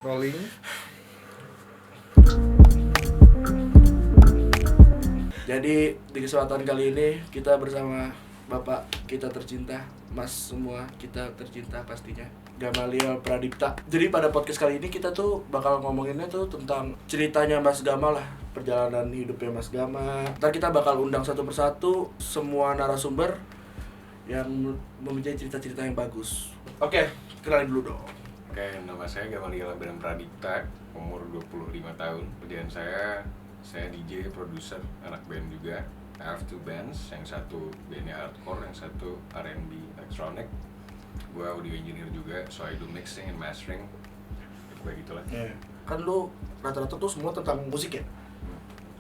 Rolling. Jadi di kesempatan kali ini kita bersama Bapak kita tercinta, Mas semua kita tercinta pastinya, Gamaliel Pradipta. Jadi pada podcast kali ini kita tuh bakal ngomonginnya tuh tentang ceritanya Mas Gama lah, perjalanan hidupnya Mas Gama. Ntar kita bakal undang satu persatu semua narasumber yang mempunyai cerita-cerita yang bagus. Oke, kenalin dulu dong. Oke, nama saya Gamaliel Pradipta, umur 25 tahun. Kemudian saya DJ, produser, anak band juga. I have two bands, yang satu bandnya hardcore, yang satu R&B electronic. Gue audio engineer juga, so I do mixing and mastering. Kayak gitulah. Yeah. Kan lu rata-rata tuh semua tentang musik ya?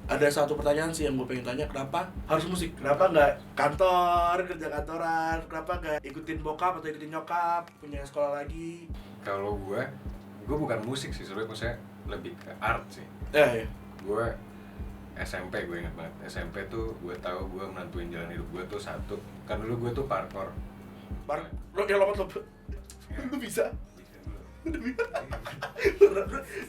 Ada satu pertanyaan sih yang gue pengen tanya, kenapa harus musik? Kenapa nggak kantor, kerja kantoran? Kenapa nggak ikutin bokap atau ikutin nyokap, punya sekolah lagi? Kalau gue bukan musik sih, sebenarnya saya lebih ke art sih. Ya. Gue SMP, gue ingat banget. SMP tuh gue tahu gue menentuin jalan hidup gue tuh satu. Kan dulu gue tuh parkour. Lo yang lompat. Lu bisa? Bisa dulu.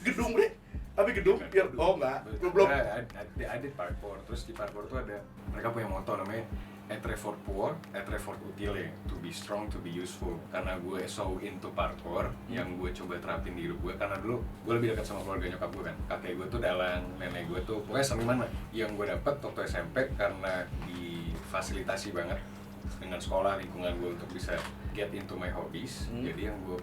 Gedung deh. Tapi gedung biar enggak. Belum. I did parkour. Terus di parkour tuh ada, mereka punya moto namanya Être fort pour, être fort utile, to be strong, to be useful. Karena gue so into parkour, yang gue coba terapin di hidup gue. Karena dulu gue lebih dekat sama keluarga nyokap gue kan. Kakek gue tuh dalang, nenek gue tuh pokoknya seniman lah. Yang gue dapet waktu SMP karena difasilitasi banget dengan sekolah, lingkungan gue untuk bisa get into my hobbies. Jadi yang gue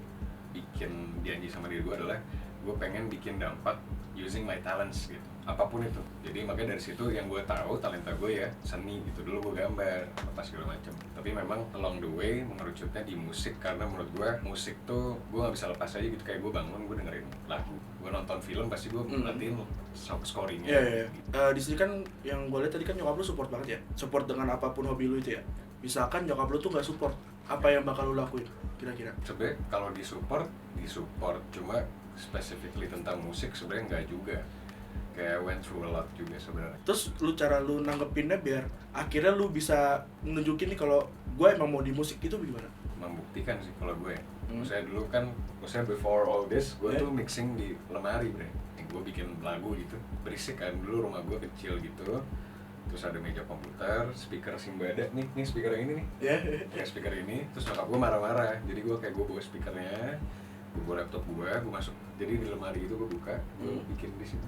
bikin janji sama diri gue adalah gue pengen bikin dampak using my talents gitu, apapun itu. Jadi makanya dari situ yang gue tahu talenta gue ya seni gitu. Dulu gue gambar apa segala macam, tapi memang along the way mengerucutnya di musik. Karena menurut gue musik tuh gue nggak bisa lepas aja gitu. Kayak gue bangun, gue dengerin lagu, gue nonton film, pasti gue perhatiin scoringnya. Iya. Di sini kan yang gue lihat tadi kan nyokap lu support banget ya, support dengan apapun hobi lu itu ya. Misalkan nyokap lu tuh nggak support, apa yang bakal lu lakuin kira-kira? Sebenarnya kalau disupport cuma specifically tentang musik sebenarnya nggak juga. Kayak went through a lot juga sebenarnya. Terus cara lu nanggepinnya biar akhirnya lu bisa nunjukin nih kalau gue emang mau di musik itu gimana? Membuktikan sih kalau gue. Saya dulu kan, before all this, gue tuh mixing di lemari, bre. Gue bikin lagu gitu, berisik kan. Dulu rumah gue kecil gitu. Terus ada meja komputer, speaker Simbada, nih speaker yang ini nih. Kayak speaker ini, terus nyokap gue marah-marah. Jadi gue kayak gue bawa speakernya, gue bawa laptop gue masuk. Jadi di lemari itu gue buka, gue bikin di sini.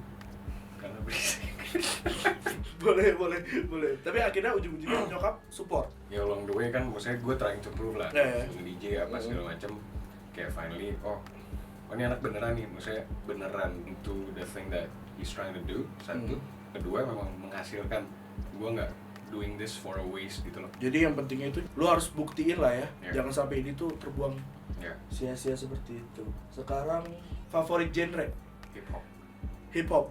Karena berisik. boleh. Tapi akhirnya ujung-ujungnya nyokap support. Ya along the way kan, maksudnya gue trying to prove lah, DJ apa segala macam. Kayak finally, oh ini anak beneran nih, maksudnya beneran into the thing that he's trying to do. Satu, kedua memang menghasilkan. Gue nggak doing this for a waste gitu loh. Jadi yang pentingnya itu lu harus buktiin lah ya, jangan sampai ini tuh terbuang sia-sia seperti itu. Sekarang favorit genre? Hip hop.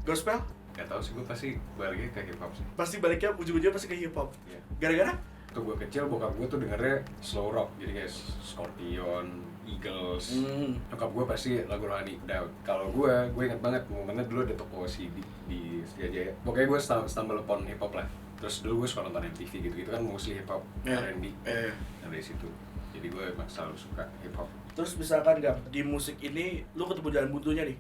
Gospel? Gak tau sih, gue pasti baliknya ke hip hop sih. Pasti baliknya ujung-ujungnya pasti ke hip hop. Gara-gara? Tuh gue kecil, bokap gue tuh dengernya slow rock, jadi kayak Scorpion, Eagles. Nyokap gue pasti lagu rohani Daud. Kalau gue inget banget momennya dulu ada toko CD di Setiajaya. Pokoknya gue stumble upon hip hop lah. Terus dulu gue suka nonton MTV gitu kan, mostly hip hop, R&B. Nah dari situ, jadi gue emang selalu suka hip hop. Terus misalkan gak di musik ini, lu ketemu jalan buntunya nih.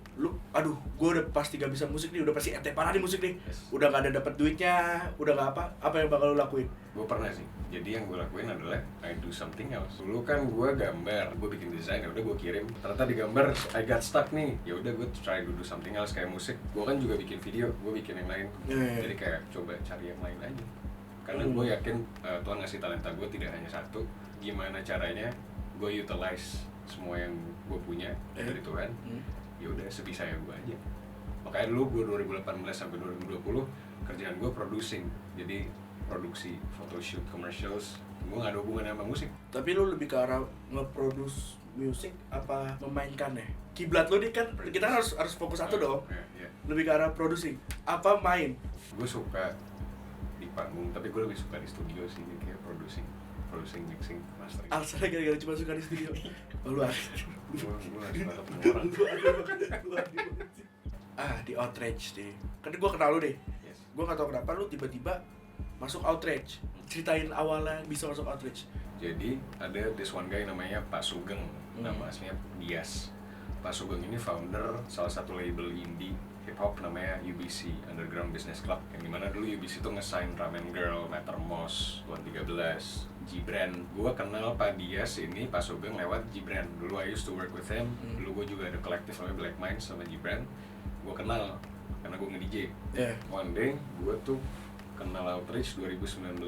Aduh, gue udah pasti gak bisa musik nih, udah pasti ente parah di musik nih. Udah gak ada dapet duitnya, udah gak apa yang bakal lu lakuin? Gue pernah sih, jadi yang gue lakuin adalah I do something else. Dulu kan gue gambar, gue bikin desain, ya udah gue kirim. Ternyata di gambar I got stuck nih, ya udah gue try to do something else. Kayak musik, gue kan juga bikin video, gue bikin yang lain. Jadi kayak coba cari yang lain aja. Karena gue yakin Tuhan ngasih talenta gue tidak hanya satu. Gimana caranya gue utilize semua yang gue punya dari Tuhan, ya udah sebisa ya gue aja. Makanya dulu gue 2018 sampai 2020 kerjaan gue producing, jadi produksi, photoshoot, commercials. Gue nggak ada hubungan sama musik. Tapi lu lebih ke arah nge-produce musik apa memainkannya? Kiblat lu nih kan kita harus fokus satu dong. Lebih ke arah producing apa main? Gue suka di panggung, tapi gue lebih suka di studio sih, kayak producing, mixing, mastering. Alasannya gara-gara cuma suka di studio. Lu ada. Gue gak suka ketemu orang. Di Outrage deh. Kan gue kenal lu deh. Gue gak tau kenapa lu tiba-tiba masuk Outrage. Ceritain awalnya bisa masuk Outrage. Jadi ada this one guy namanya Pak Sugeng, nama aslinya Dias. Pak Sugeng ini founder salah satu label indie hip hop namanya UBC, Underground Business Club, yang dimana dulu UBC tuh nge-sign Ramen Girl, Mattermost, 13, Gibran. Gue kenal Pak Dias ini, Pak Sugeng lewat Gibran. Dulu I used to work with him. Dulu gue juga ada kolektif namanya Black Minds sama Gibran. Gue kenal karena gue nge-DJ. One day gue tuh kenal Outrage 2019.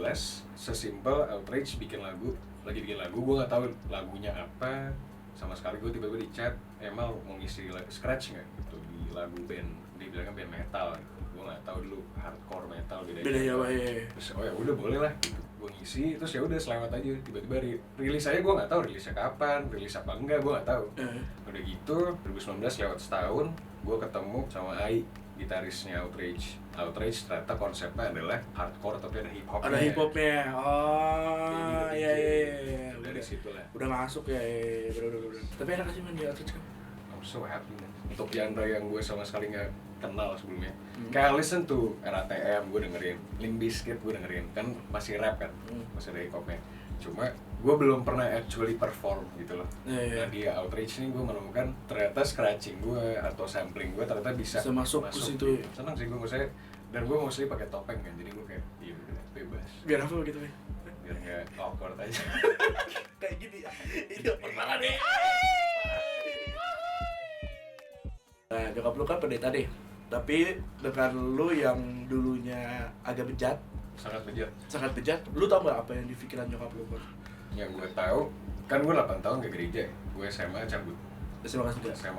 Sesimpel Outrage bikin lagu, lagi bikin lagu, gue nggak tahu lagunya apa sama sekali. Gue tiba-tiba di chat, Emal mau ngisi scratch nggak gitu di lagu band, dia bilangnya band metal gitu. Gue nggak tahu dulu hardcore metal bedanya apa. Terus oh ya udah boleh lah gitu. Gue ngisi, terus ya udah selewat aja. Tiba-tiba rilis aja, gue nggak tahu rilisnya kapan, rilis apa enggak, gue nggak tahu. Udah gitu 2019 lewat setahun, gue ketemu sama Ai, gitarisnya Outrage. Outrage ternyata konsepnya adalah hardcore tapi ada hip hopnya. Ada hip hopnya. Oh iya. Dari situ lah. Udah masuk ya. Bener. Tapi enak sih main di Outrage kan. I'm so happy man. Untuk genre yang gue sama sekali nggak kenal sebelumnya. Kayak listen to RATM gue dengerin, Limp Bizkit gue dengerin, kan masih rap kan, masih ada hip hopnya. Cuma gue belum pernah actually perform gitu loh. Nah di Outrage ini gue menemukan ternyata scratching gue atau sampling gue ternyata bisa masuk ke situ. Senang sih gue maksudnya, dan gue mostly pakai topeng kan, jadi gue kayak iya udah bebas. Biar apa gitu ya? Biar nggak awkward aja. Kayak gini ya. Ini pernah deh. Nah, nyokap lu kan pendeta deh. Tapi dengan lu yang dulunya agak bejat, sangat bejat, lu tau gak apa yang di pikiran nyokap lu? Yang gue tahu, kan gue 8 tahun ke gereja, gue SMA cabut. SMA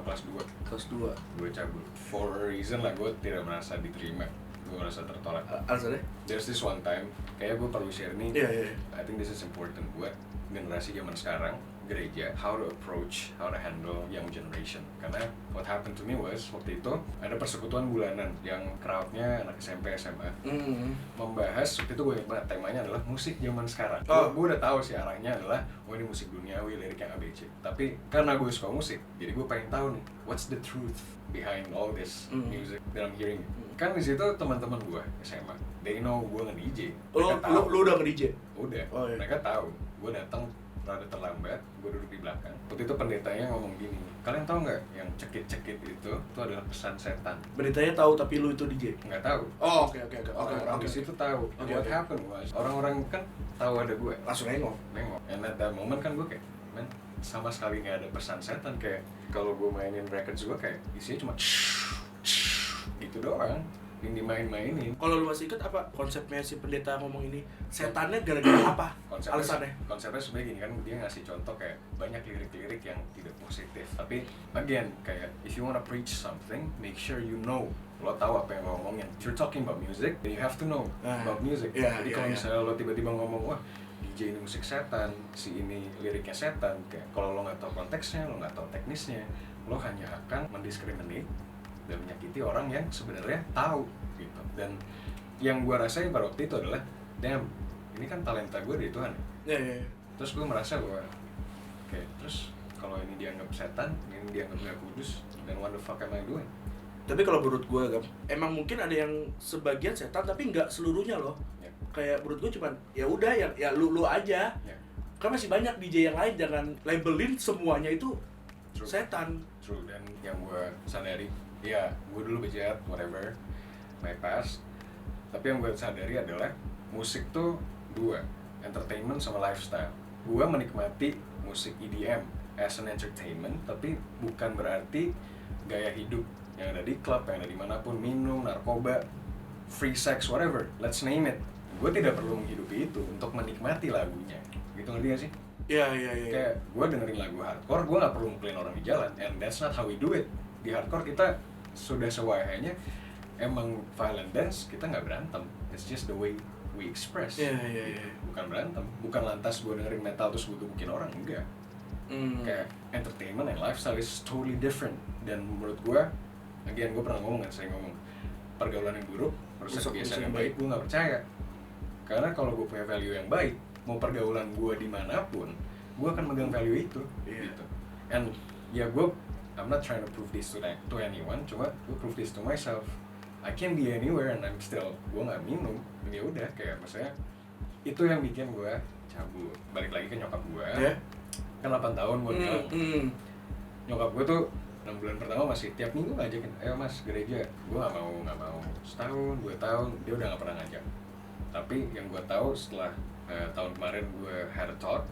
kelas 2? Kelas 2? Gue cabut. For a reason lah, gue tidak merasa diterima. Gue merasa tertolak. Alasannya? There's this one time, kayaknya gue perlu share nih. Iya. I think this is important buat generasi zaman sekarang, gereja, how to approach, how to handle young generation. Karena what happened to me was, waktu itu ada persekutuan bulanan yang crowdnya anak SMP, SMA. Membahas, waktu itu gue ingat banget, temanya adalah musik zaman sekarang. Gue udah tahu sih arahnya adalah, ini musik duniawi, liriknya ABC. Tapi karena gue suka musik, jadi gue pengen tahu nih, what's the truth behind all this music that I'm hearing. Kan di situ teman-teman gue SMA, they know gue nge-DJ. Lu udah nge-DJ? Udah, iya. Mereka tahu. Gue datang rada terlambat, gue duduk di belakang. Waktu itu pendetanya ngomong gini, kalian tahu nggak yang cekit-cekit itu adalah pesan setan. Pendetanya tahu tapi lu itu DJ? Nggak tahu. Oh oke. Orang di situ tahu. What happened was, orang-orang kan tahu ada gue. Langsung nengok. And at that moment kan gue kayak, man, sama sekali nggak ada pesan setan. Kayak kalau gue mainin records gue kayak isinya cuma gitu doang. Yang dimain-mainin. Kalau lu masih ingat apa konsepnya si pendeta ngomong ini? Setannya gara-gara apa? Alasannya? Konsepnya sebenarnya gini kan, dia ngasih contoh kayak banyak lirik-lirik yang tidak positif. Tapi again, kayak if you wanna preach something, make sure you know. Lo tahu apa yang lo ngomongin. If you're talking about music, then you have to know about music. Jadi kalau misalnya lo tiba-tiba ngomong, wah DJ ini musik setan, si ini liriknya setan, kayak kalau lo nggak tahu konteksnya, lo nggak tahu teknisnya, lo hanya akan mendiskriminate dan menyakiti orang yang sebenarnya tahu gitu. Dan yang gue rasain pada waktu itu adalah, damn, ini kan talenta gue dari Tuhan. Iya. Terus gue merasa bahwa, oke, terus kalau ini dianggap setan, ini dianggap gak kudus, then what the fuck am I doing? Tapi kalau menurut gue, emang mungkin ada yang sebagian setan tapi nggak seluruhnya loh. Kayak menurut gue cuman ya udah ya lu aja. Kan masih banyak DJ yang lain, jangan labelin semuanya itu setan. True. Dan yang gue sadari, ya gue dulu bejat, whatever, my past. Tapi yang gue sadari adalah musik tuh dua, entertainment sama lifestyle. Gue menikmati musik EDM as an entertainment, tapi bukan berarti gaya hidup yang ada di klub, yang ada dimanapun, minum, narkoba, free sex, whatever, let's name it. Gue tidak perlu menghidupi itu untuk menikmati lagunya. Gitu, ngerti gak sih? Iya. Kayak gue dengerin lagu hardcore, gue gak perlu ngumpulin orang di jalan, and that's not how we do it. Di hardcore kita sudah sewahanya, emang violent dance kita nggak berantem, it's just the way we express. Iya. Bukan berantem, bukan lantas gue dengerin metal terus gue gebukin orang, enggak. Kayak entertainment and lifestyle is totally different. Dan menurut gue, again gue pernah ngomong kan, saya ngomong pergaulan yang buruk merusak kebiasaan yang baik, gue nggak percaya. Karena kalau gue punya value yang baik, mau pergaulan gue dimanapun, gue akan megang value itu, gitu. And ya I'm not trying to prove this to anyone, cuma gue prove this to myself. I can be anywhere and I'm still, gue nggak minum, ya udah, kayak maksudnya itu yang bikin gue cabut. Balik lagi ke nyokap gue, kan 8 tahun gue bilang, nyokap gue tuh 6 bulan pertama masih tiap minggu ngajakin, ayo mas gereja. Gue nggak mau. Setahun, 2 tahun, dia udah nggak pernah ngajak. Tapi yang gue tahu setelah tahun kemarin gue hair talk,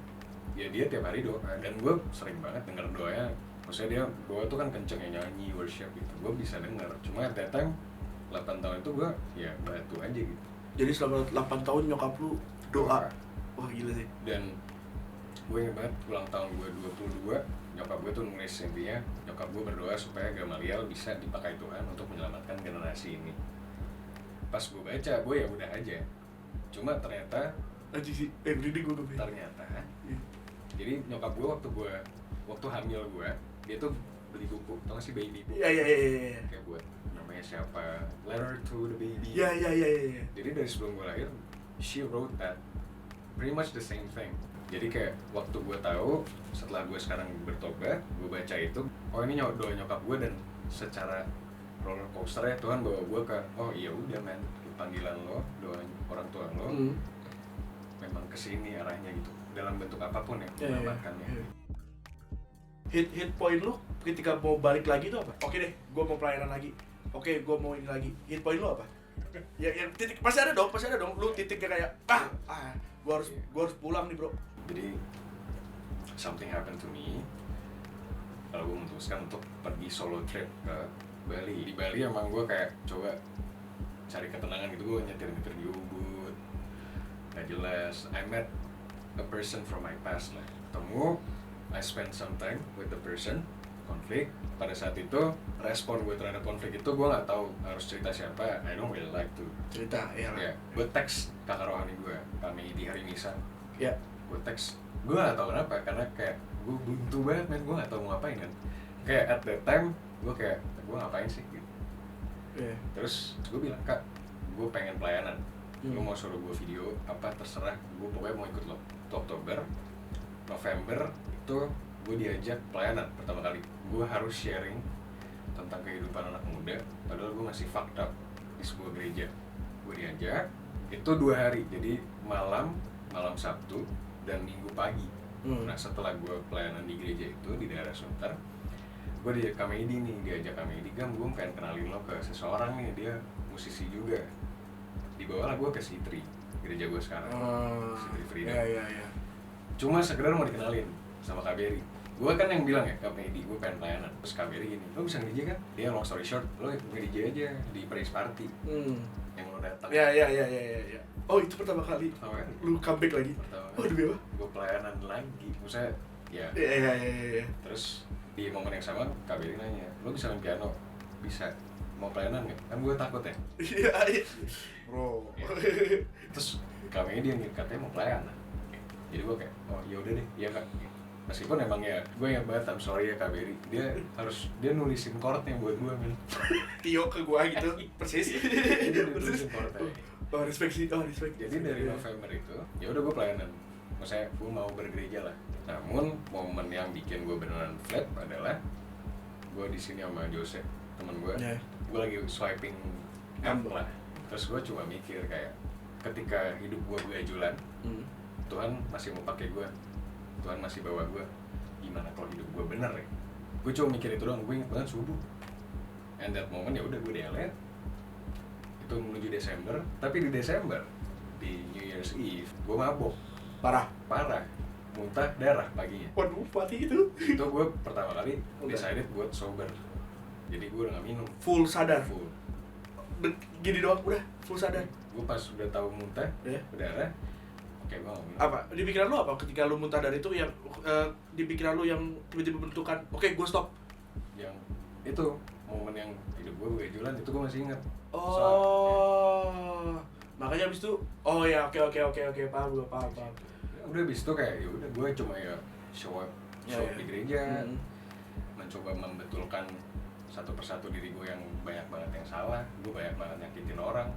ya dia tiap hari doa, dan gue sering banget denger doanya. Maksudnya dia doa tuh kan kenceng ya, nyanyi, worship gitu, gue bisa denger. Cuma at that time 8 tahun itu gue ya batu aja gitu. Jadi selama 8 tahun nyokap lu doa. Wah gila sih. Dan gue inget banget ulang tahun gue 22, nyokap gue tuh nulis intinya, nyokap gue berdoa supaya Gamaliel bisa dipakai Tuhan untuk menyelamatkan generasi ini. Pas gue baca, gue ya udah aja. Cuma ternyata Everyday gue ternyata jadi nyokap gue waktu hamil gue, dia tuh beli buku, tau gak sih baby book? Iya. Kayak buat namanya siapa, letter to the baby. Iya. Jadi dari sebelum gue lahir, she wrote that pretty much the same thing. Jadi kayak waktu gue tahu, setelah gue sekarang bertobat, gue baca itu, oh ini doa nyokap gue, dan secara roller coaster ya Tuhan bawa gue ke, oh iya udah men, panggilan lo, doa orang tua lo, memang kesini arahnya gitu, dalam bentuk apapun ya, menyelamatkannya. Hit point lu ketika mau balik lagi itu apa? Oke deh, gue mau pelayanan lagi. Oke, gue mau ini lagi. Hit point lu apa? Yang titik pasti ada dong. Lu titiknya kayak gue harus pulang nih bro. Jadi something happened to me. Kalau gue memutuskan untuk pergi solo trip ke Bali. Di Bali emang gue kayak coba cari ketenangan gitu, gue nyetir di Ubud. Gak jelas. I met a person from my past lah. Ketemu, I spent some time with the person, konflik. Pada saat itu, respon gue terhadap konflik itu gue nggak tahu harus cerita siapa. I don't really like to cerita, ya. Gue teks kakak rohani gue, kami di hari misa. Ya. Gue teks, gue nggak tahu kenapa, karena kayak gue buntu banget, men. Gue nggak tahu mau ngapain kan. Kayak at that time, gue kayak gue ngapain sih gitu. Terus gue bilang, kak, gue pengen pelayanan. Lu mau suruh gue video apa terserah, gue pokoknya mau ikut lo. Oktober, November itu gue diajak pelayanan pertama kali. Gue harus sharing tentang kehidupan anak muda, padahal gue masih fucked up di sebuah gereja. Gue diajak, itu 2 hari, jadi malam Sabtu dan Minggu pagi. Nah setelah gue pelayanan di gereja itu di daerah Sunter, gue diajak Kamedi nih, Gam, gue pengen kenalin lo ke seseorang nih, dia musisi juga. Dibawalah gue ke Sitri, gereja gue sekarang, Sitri Frida. Iya. Cuma sekedar mau dikenalin sama Kak Berry. Gue kan yang bilang ya, Kak Medi, gue pengen pelayanan. Terus Kak Berry gini, lo bisa nge-DJ kan? Dia long story short, lo nge-DJ aja di Praise Party yang lo datang. Iya. Oh itu pertama kali? Pertama kali. Lu comeback lagi? Pertama kali. Waduh, beba. Gue pelayanan lagi, maksudnya ya. Iya. Terus di momen yang sama, Kak Berry nanya, lo bisa main piano? Bisa. Mau pelayanan nggak? Kan gue takut ya. Iya. Bro. Ya. Terus Kak Medi yang katanya mau pelayanan. Jadi gue kayak, oh yaudah deh, iya kak. Meskipun emang ya, gue yang banget, I'm sorry ya Kak Berry. Dia nulisin chordnya buat gue, men. Tio ke gue gitu, persis. Dia nulisin chordnya. Oh respect. Jadi dari November itu, ya udah gue pelayanan. Maksudnya gue mau bergereja lah. Namun momen yang bikin gue beneran flat adalah gue di sini sama Jose, temen gue. Gue lagi swiping app lah. Terus gue cuma mikir kayak, ketika hidup gue begajulan, Tuhan masih mau pakai gue, Tuhan masih bawa gue. Gimana kalau hidup gue bener ya? Gue cuma mikir itu doang. Gue inget banget subuh. And that moment ya udah gue delete. Itu menuju Desember. Tapi di Desember, di New Year's Eve, gue mabok. Parah. Muntah darah paginya. Waduh, mati itu. Itu gue pertama kali decided buat sober. Jadi gue udah gak minum. Full sadar. Gini doang udah full sadar. Gue pas udah tahu muntah, berdarah. Oke, gue gak minum. Apa? Di pikiran lu apa ketika lu muntah dari itu yang di pikiran lu yang tiba-tiba bentukan, oke, gue stop. Yang itu momen yang hidup gue begajulan itu gue masih ingat. Makanya abis itu, oh ya oke, paham. Udah abis itu kayak ya udah gue cuma ya show up di gereja, mencoba membetulkan satu persatu diri gue yang banyak banget yang salah, gue banyak banget nyakitin orang,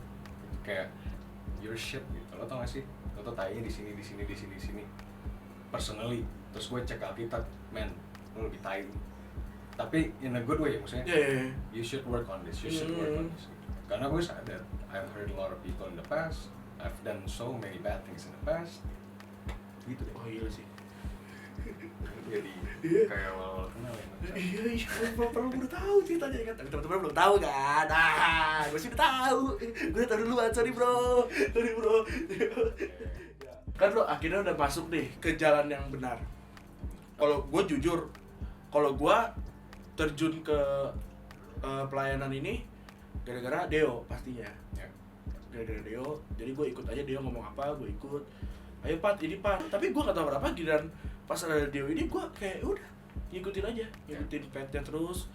kayak your shit gitu. Lo tau gak sih? Lo tau tanya di sini, personally. Terus gue cek Alkitab, man, lo lebih tai. Tapi in a good way, maksudnya. You should work on this. Karena gue sadar, I've hurt a lot of people in the past. I've done so many bad things in the past. Gitu deh. Oh iya sih. Jadi kayak awal kenal ya. Iya, perlu udah tahu ceritanya kan. Tapi teman-teman belum tahu kan. Nah, gue sih udah tahu. Gue udah tahu duluan, sorry bro. Kan lo akhirnya udah masuk nih ke jalan yang benar. Kalau gue jujur, kalau gue terjun ke pelayanan ini gara-gara Deo pastinya. Ya. Gara-gara Deo, jadi gue ikut aja Deo ngomong apa, gue ikut. Ayo Pat, ini Pat. Tapi gue gak tau berapa giliran pas ada Deo ini gue kayak udah ngikutin aja, ngikutin petnya terus.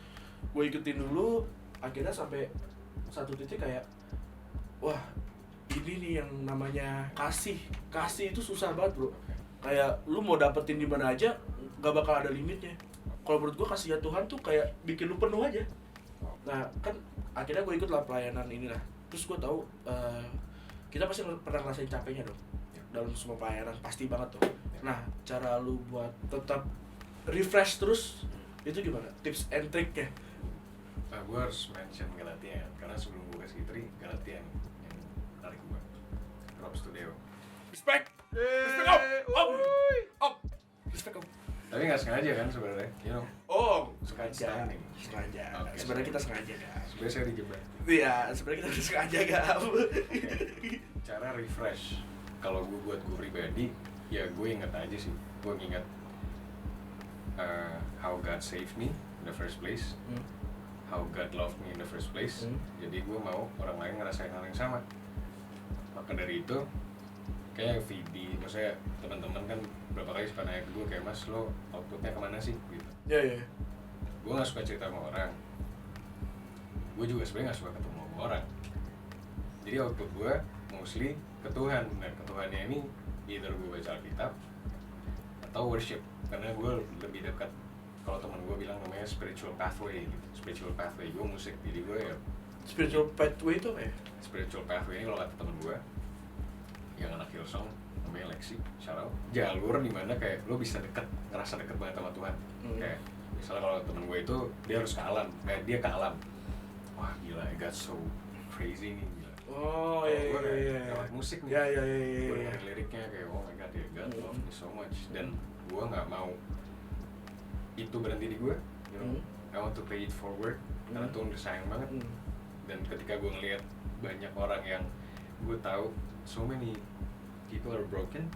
Gue ikutin dulu, akhirnya sampai satu titik kayak wah, ini nih yang namanya kasih. Kasih itu susah banget, bro. Kayak lu mau dapetin di mana aja gak bakal ada limitnya. Kalau menurut gue kasih Tuhan tuh kayak bikin lu penuh aja. Nah, kan akhirnya gue ikut lah pelayanan inilah. Terus gue tahu kita pasti pernah ngerasain capeknya dong. Dalam semua pelayanan pasti banget tuh. Nah, cara lu buat tetap refresh terus itu gimana? Tips and triknya? Gue harus mention Galatia karena sebelum gue kasih tri Galatia yang tarik gue. Props to Deo. Respect. Respect om. Respect om. Tapi nggak sengaja kan sebenarnya, you know. Oh, Sengaja. Sengaja. Okay, Sebenarnya kita sengaja kan. Sebenarnya saya dijebak. Iya, sebenarnya kita sengaja kan. Cara refresh. Kalau gue buat gue pribadi, ya gue inget aja sih. Gue inget how God saved me in the first place, how God loved me in the first place. Jadi gue mau orang lain ngerasain hal yang sama. Maka dari itu, kayak VB, maksudnya teman-teman kan berapa kali suka nanya ke gue kayak Mas, lo outputnya kemana sih? Gitu. Iya. Gue nggak suka cerita sama orang. Gue juga sebenarnya nggak suka ketemu sama orang. Jadi output gue mostly ke Tuhan. Dan ke Tuhannya ini either gue baca Alkitab atau worship. Karena gue lebih dekat, kalau teman gue bilang namanya spiritual pathway gitu. Spiritual pathway gue musik, jadi gue ya Spiritual pathway itu apa ya? spiritual pathway ini kalau kata temen gue yang anak Hillsong namanya Lexi, shout out, jalur dimana kayak lo bisa ngerasa deket banget sama Tuhan. Kayak misalnya kalau temen gue itu dia harus ke alam, kayak dia ke alam, wah gila, I got so crazy nih, gila. Oh Gue iya. lewat musik nih, Iya. gue dengerin liriknya kayak oh my god, ya God love me so much, dan gue nggak mau itu berhenti di gue, you know. I want to pay it forward karena Tuhan udah sayang banget. Dan ketika gue ngeliat banyak orang yang gue tahu so many people are broken,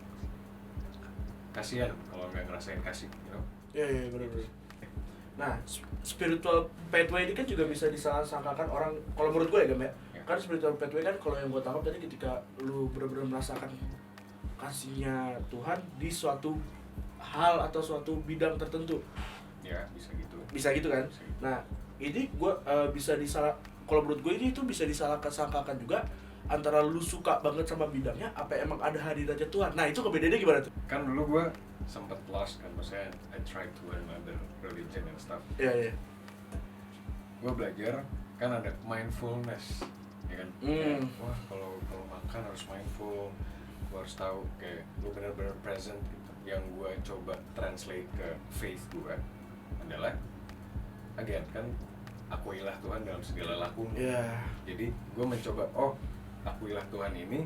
kasihan kalau nggak ngerasain kasih, you know. Iya benar. Nah, spiritual pathway ini kan juga bisa disalah-sangkakan orang, kalau menurut gue ya Gam ya. Kan spiritual pathway kan kalau yang gue tangkap tadi ketika lu benar-benar merasakan kasihnya Tuhan di suatu hal atau suatu bidang tertentu. Ya bisa gitu. Bisa gitu kan? Bisa gitu. Nah, ini gue bisa kalau menurut gue ini itu bisa disalah-sangkakan juga antara lu suka banget sama bidangnya apa emang ada hadiratnya Tuhan. Nah, itu kebedaannya gimana tuh? Kan dulu gue sempet lost kan, maksudnya I tried to learn other religion and stuff. Iya. Gue belajar kan ada mindfulness, ya kan? Kayak, wah kalau makan harus mindful, gue harus tahu kayak lu benar-benar present gitu. Yang gue coba translate ke faith gue adalah again kan akuilah Tuhan dalam segala lakumu. Iya. Jadi gue mencoba akuilah Tuhan ini,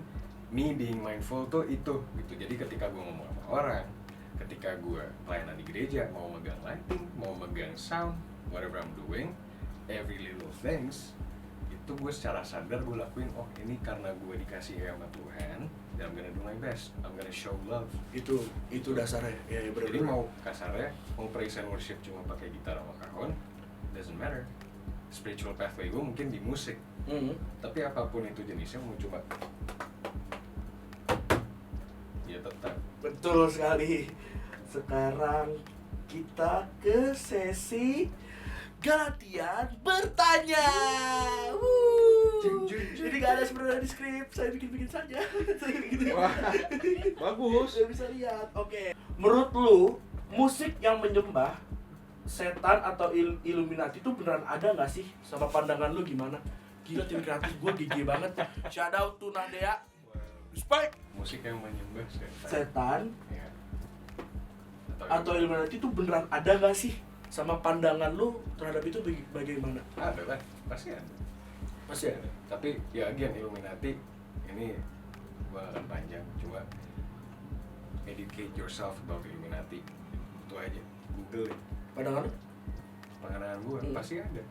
me being mindful tuh itu gitu. Jadi ketika gue ngomong sama orang, ketika gue pelayanan di gereja, mau megang lighting, mau megang sound, whatever I'm doing, every little things itu gue secara sadar gue lakuin, ini karena gue dikasih sama Tuhan, dan I'm gonna do my best, I'm gonna show love. Itu dasarnya. Ya benar. Jadi mau kasarnya, mau praise and worship cuma pakai gitar sama kahon, doesn't matter. Spiritual pathway gue mungkin di musik, tapi apapun itu jenisnya, mau coba ya tetap. Betul sekali. Sekarang kita ke sesi Galatia bertanya. Jadi gak ada sebenarnya di skrip, saya bikin saja. Wah, bagus. Saya bisa lihat. Oke. Menurut lu, musik yang menyembah setan atau Illuminati itu beneran ada nggak sih? Sama pandangan lu gimana? Gila, tim kreatif gue gigi banget. Shout out to Nadea. Respect. Musik yang menyembah Setan ya. atau Illuminati itu beneran ada nggak sih? Sama pandangan lu terhadap itu bagaimana? Ada kan, pasti ada. Pasti ada. Tapi ya again, Illuminati ini gua akan panjang, cuma educate yourself about Illuminati. itu aja, Google deh. Pandangan lu? Pandangan gue pasti ada.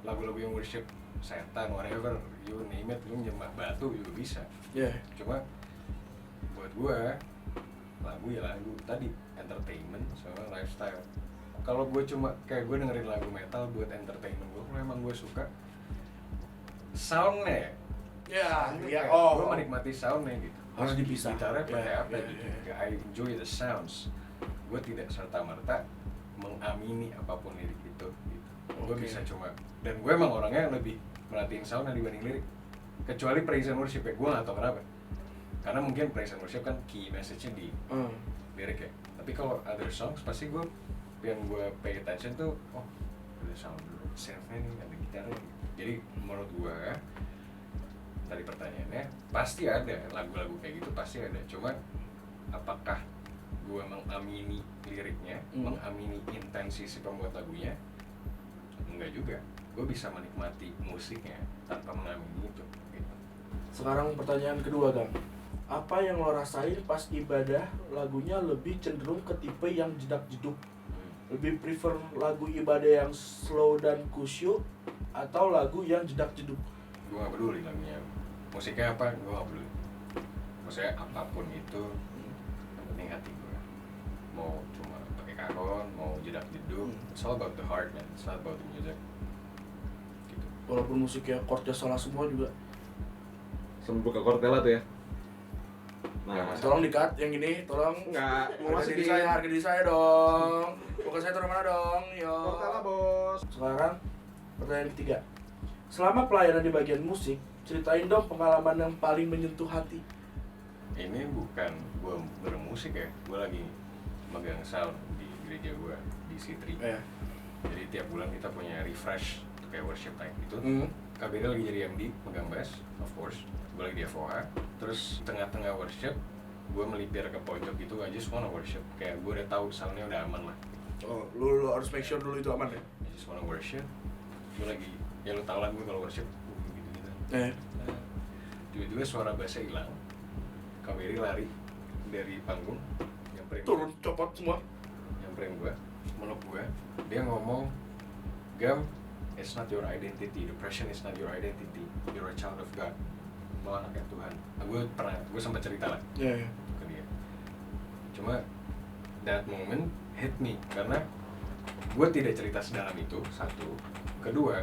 Lagu-lagu yang worship setan, whatever, you name it, lu nyembah batu juga bisa. Yeah. Cuma buat gue lagu ya lagu tadi, entertainment sama lifestyle. Kalau gue cuma kayak gue dengerin lagu metal buat entertainment gue, kalau emang gue suka soundnya, gue menikmati soundnya gitu. Harus dipisah. Gitarnya pakai apa Yeah, gitu. yeah. I enjoy the sounds. Gue tidak serta-merta mengamini apapun lirik itu gitu. Gue bisa cuma, dan gue emang orangnya lebih merhatiin soundnya dibanding lirik. Kecuali praise and worship ya, gue gak tau kenapa. Karena mungkin praise and worship kan key message-nya di lirik ya. Tapi kalau other songs pasti gue yang gue pay attention tuh, oh ada sound dulu, synth-nya nih, ada gitarnya. Jadi menurut gue tadi pertanyaannya pasti ada lagu-lagu kayak gitu, pasti ada. Cuma apakah gue mengamini liriknya, mengamini intensi si pembuat lagunya? Enggak juga. Gue bisa menikmati musiknya tanpa mengamini itu gitu. Sekarang pertanyaan kedua, Gang. Apa yang lo rasain pas ibadah lagunya lebih cenderung ke tipe yang jedak-jeduk? Lebih prefer lagu ibadah yang slow dan khusyuk atau lagu yang jedak-jeduk? Gue gak peduli lagunya, musiknya apa, gue gak peduli. Maksudnya apapun itu, yang penting hati gue. Mau cuma pakai karon, mau jedak-jeduk, it's all about the heart man, it's not about the music gitu. Walaupun musiknya chordnya salah semua juga. Sembur ke Cortella tuh ya. Nah, Tolong di-cut yang ini, tolong. enggak mau Harga masukin diri saya dong. Muka saya turun mana dong? Yo. Cortella, Bos. Sekarang pertanyaan ketiga. Selama pelayanan di bagian musik, ceritain dong pengalaman yang paling menyentuh hati. Ini bukan gue bermusik ya, gue lagi megang sound di gereja gue di C3. Jadi tiap bulan kita punya refresh kayak worship time gitu. KBD lagi jadi MD, megang bass, of course. Gue lagi di FOH. Terus tengah-tengah worship, gue melipir ke pojok gitu, I just wanna worship. Kayak gue udah tahu soundnya udah aman lah. Oh, lu harus make sure dulu itu aman ya? I just wanna worship. Gue lagi, ya lu tau lah gue kalau worship gitu-gitu. Nah, tiba-tiba suara bassnya hilang. KBD lari dari panggung, nyamperin Turun, copot semua. nyamperin gue, meluk gue. Dia ngomong, Gam, it's not your identity, depression is not your identity, you're a child of God, lo anaknya Tuhan. Nah, gue sempat cerita lah Iya. ke dia. Cuma that moment hit me karena gue tidak cerita sedalam itu, satu. Kedua,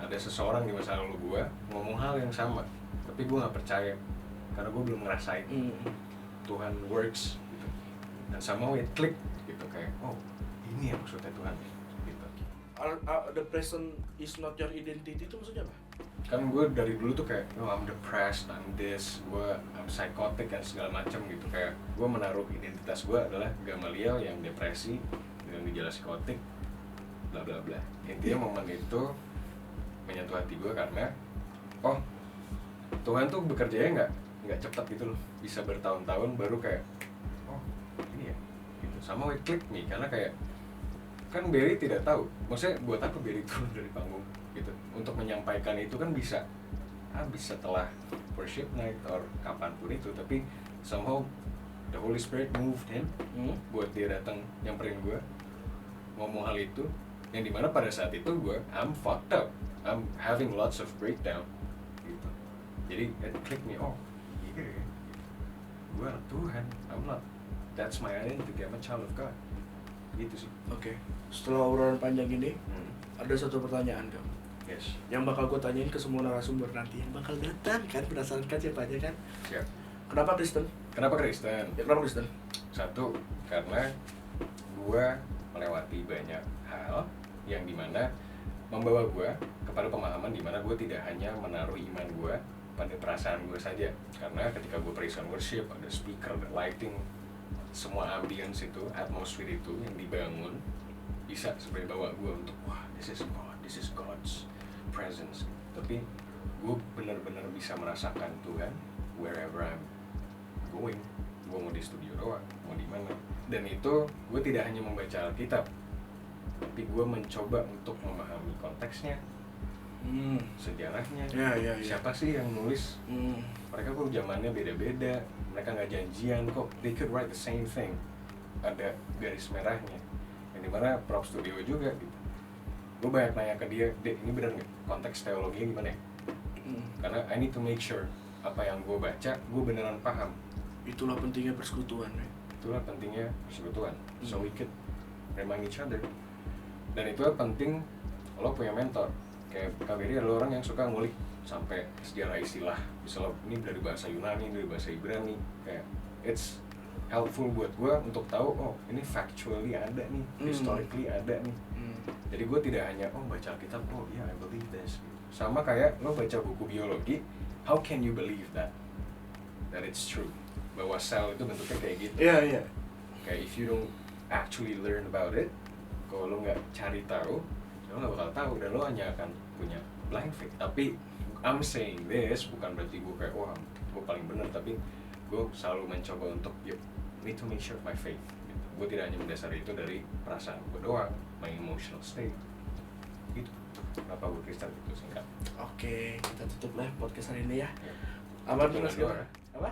ada seseorang di masa lalu gue ngomong hal yang sama, tapi gue nggak percaya karena gue belum ngerasain Tuhan works gitu. Dan somehow it click gitu, kayak oh ini ya maksudnya Tuhan gitu. The present is not your identity itu maksudnya apa? Kan gue dari dulu tuh kayak oh I'm depressed, I'm this, I'm psychotic dan segala macam gitu. Kayak gue menaruh identitas gue adalah Gamaliel yang depresi dengan gejala psikotik bla bla bla. Intinya momen itu menyentuh hati gue karena oh Tuhan tuh bekerjanya nggak cepat gitu loh, bisa bertahun-tahun baru kayak oh ini ya gitu. Sama it click me karena kayak kan Berry tidak tahu, maksudnya buat apa Berry turun dari panggung gitu untuk menyampaikan itu kan bisa habis setelah worship night or kapanpun itu, tapi somehow the Holy Spirit moved him buat dia datang nyamperin gue ngomong hal itu, yang dimana pada saat itu gue I'm fucked up, I'm having lots of breakdown gitu. Jadi it click me, oh iya gitu. Gue anak Tuhan, I'm not, that's my identity, I'm a child of God gitu sih. Oke. Setelah obrolan panjang ini, ada satu pertanyaan kamu. Yes. Yang bakal gue tanyain ke semua narasumber nanti yang bakal datang kan, penasaran kan siapanya kan? Siap. Kenapa Kristen? Kenapa Kristen? Ya, kenapa Kristen? Satu, karena gue melewati banyak hal yang dimana membawa gue kepada pemahaman dimana gue tidak hanya menaruh iman gue pada perasaan gue saja. Karena ketika gue praise and worship, ada speaker, ada lighting, semua ambience itu, atmosfer itu yang dibangun bisa sebenarnya bawa gue untuk wah this is God, this is God's presence. Tapi gue benar-benar bisa merasakan Tuhan wherever I'm going. Gue mau di studio doang, mau di mana. Dan itu gue tidak hanya membaca Alkitab, tapi gue mencoba untuk memahami konteksnya, sejarahnya. Ya. Siapa sih yang nulis? Mereka kok zamannya beda-beda, mereka nggak janjian kok. They could write the same thing ada garis merahnya, yang dimana prop studio juga gitu. Gue banyak nanya ke dia, Dek ini bener nggak konteks teologinya gimana ya? Karena I need to make sure apa yang gue baca gue beneran paham. Itulah pentingnya persekutuan. Itulah pentingnya persekutuan, so we could remind each other. Dan itu penting lo punya mentor. Kayak Kak Beri adalah orang yang suka ngulik sampai sejarah istilah. Misalnya ini dari bahasa Yunani, dari bahasa Ibrani. Kayak it's helpful buat gue untuk tahu, oh ini factually ada nih, historically ada nih. Jadi gue tidak hanya, oh baca Alkitab, oh yeah I believe this. Sama kayak lo baca buku biologi, how can you believe that it's true? Bahwa sel itu bentuknya kayak gitu. Iya. Kayak if you don't actually learn about it, kalau lo nggak cari tahu, lo nggak bakal tahu dan lo hanya akan punya blind faith. Tapi I'm saying this bukan berarti gue kayak wah gue paling benar, tapi gue selalu mencoba untuk need to make sure my faith. Gitu. Gue tidak hanya mendasari itu dari perasaan gue doang, my emotional state. Gitu. Kenapa gue Kristen itu singkat. Oke, kita tutup lah podcast hari ini ya. Ya. Apa tuh Dengan Mas? doa. Apa?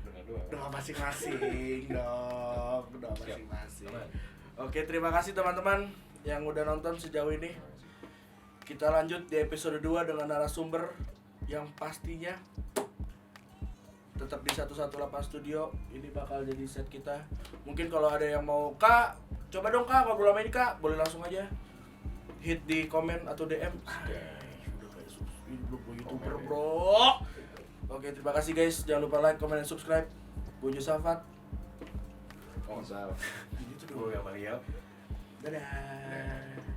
Dengan doa. Doa masing-masing dong. Doa Siap. masing-masing. Aman. Oke, terima kasih teman-teman yang udah nonton sejauh ini. Kita lanjut di episode 2 dengan narasumber yang pastinya tetap di 118 Studio. Ini bakal jadi set kita. Mungkin kalau ada yang mau, Kak, coba dong Kak ngobrol sama ini Kak, boleh langsung aja hit di komen atau DM. Udah kayak belum YouTuber Komen, bro. Oke, terima kasih guys. Jangan lupa like, comment, dan subscribe. Gue Josafat. Oh, Misal. Gitu dong. gue Gamaliel. Dadah.